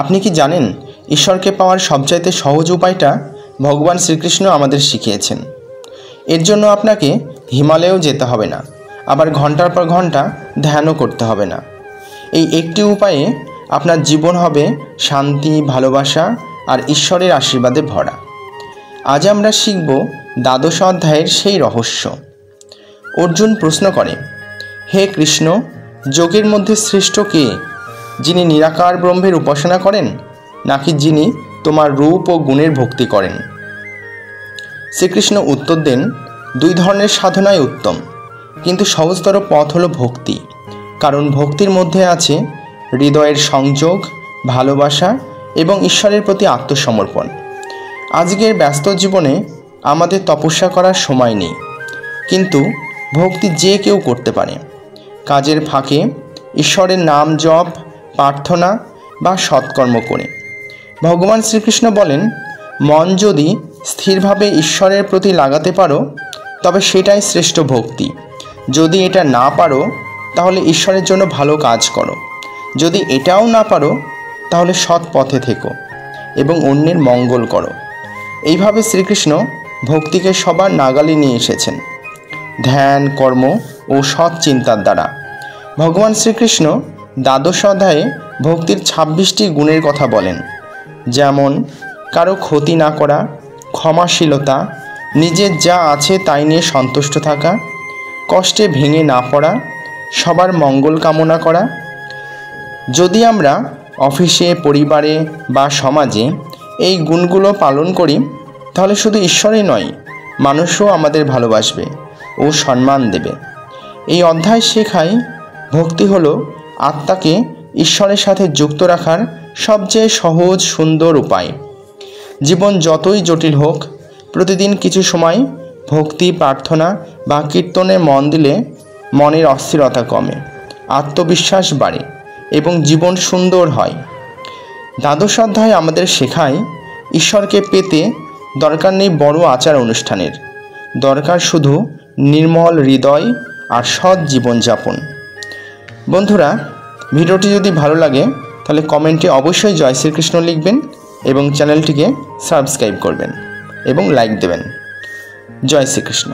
আপনি কি জানেন ঈশ্বরকে পাওয়ার সবচাইতে সহজ উপায়টা ভগবান শ্রীকৃষ্ণ আমাদের শিখিয়েছেন। এর জন্য আপনাকে হিমালয়েও যেতে হবে না, আবার ঘন্টার পর ঘন্টা ধ্যানও করতে হবে না। এই একটি উপায়ে আপনার জীবন হবে শান্তি, ভালোবাসা আর ঈশ্বরের আশীর্বাদে ভরা। আজ আমরা শিখব দ্বাদশ অধ্যায়ের সেই রহস্য। অর্জুন প্রশ্ন করে, হে কৃষ্ণ, যোগের মধ্যে শ্রেষ্ঠ কে? যিনি নিরাকার ব্রহ্মের উপাসনা করেন, নাকি যিনি তোমার রূপ ও গুণের ভক্তি করেন? শ্রীকৃষ্ণ উত্তর দেন, দুই ধরনের সাধনাই উত্তম, কিন্তু সহজতর পথ হলো ভক্তি। কারণ ভক্তির মধ্যে আছে হৃদয়ের সংযোগ, ভালোবাসা এবং ঈশ্বরের প্রতি আত্মসমর্পণ। আজকের ব্যস্ত জীবনে আমাদের তপস্যা করার সময় নেই, কিন্তু ভক্তি যে কেউ করতে পারে। কাজের ফাঁকে ঈশ্বরের নাম জপ, প্রার্থনা বা সৎকর্ম করে। ভগবান শ্রীকৃষ্ণ বলেন, মন যদি স্থিরভাবে ঈশ্বরের প্রতি লাগাতে পারো তবে সেটাই শ্রেষ্ঠ ভক্তি। যদি এটা না পারো তাহলে ঈশ্বরের জন্য ভালো কাজ করো। যদি এটাও না পারো তাহলে সৎ পথে থেকো এবং অন্যের মঙ্গল করো। এইভাবে শ্রীকৃষ্ণ ভক্তিকে সবার নাগালে নিয়ে এসেছেন, ধ্যান, কর্ম ও সৎ চিন্তার দ্বারা। ভগবান শ্রীকৃষ্ণ দ্বাদশ অধ্যায়ে ভক্তির 26টি গুণের কথা বলেন, যেমন কারো ক্ষতি না করা, ক্ষমাশীলতা, নিজের যা আছে তাই নিয়ে সন্তুষ্ট থাকা, কষ্টে ভেঙে না পড়া, সবার মঙ্গল কামনা করা। যদি আমরা অফিসে, পরিবারে বা সমাজে এই গুণগুলো পালন করি তাহলে শুধু ঈশ্বরই নয়, মানুষও আমাদের ভালোবাসবে ও সম্মান দেবে। এই অধ্যায় শেখায় ভক্তি হলো আত্মাকে ঈশ্বরের সাথে যুক্ত রাখার সবচেয়ে সহজ, সুন্দর উপায়। জীবন যতই জটিল হোক, প্রতিদিন কিছু সময় ভক্তি, প্রার্থনা বা কীর্তনে মন দিলে মনের অস্থিরতা কমে, আত্মবিশ্বাস বাড়ে এবং জীবন সুন্দর হয়। দ্বাদশ অধ্যায় আমাদের শেখায় ঈশ্বরকে পেতে দরকার নেই বড় আচার অনুষ্ঠানের, দরকার শুধু নির্মল হৃদয় আর সৎ জীবনযাপন। বন্ধুরা, ভিডিওটি যদি ভালো লাগে তাহলে কমেন্টে অবশ্যই জয় শ্রীকৃষ্ণ লিখবেন এবং চ্যানেলটিকে সাবস্ক্রাইব করবেন এবং লাইক দেবেন। জয় শ্রীকৃষ্ণ।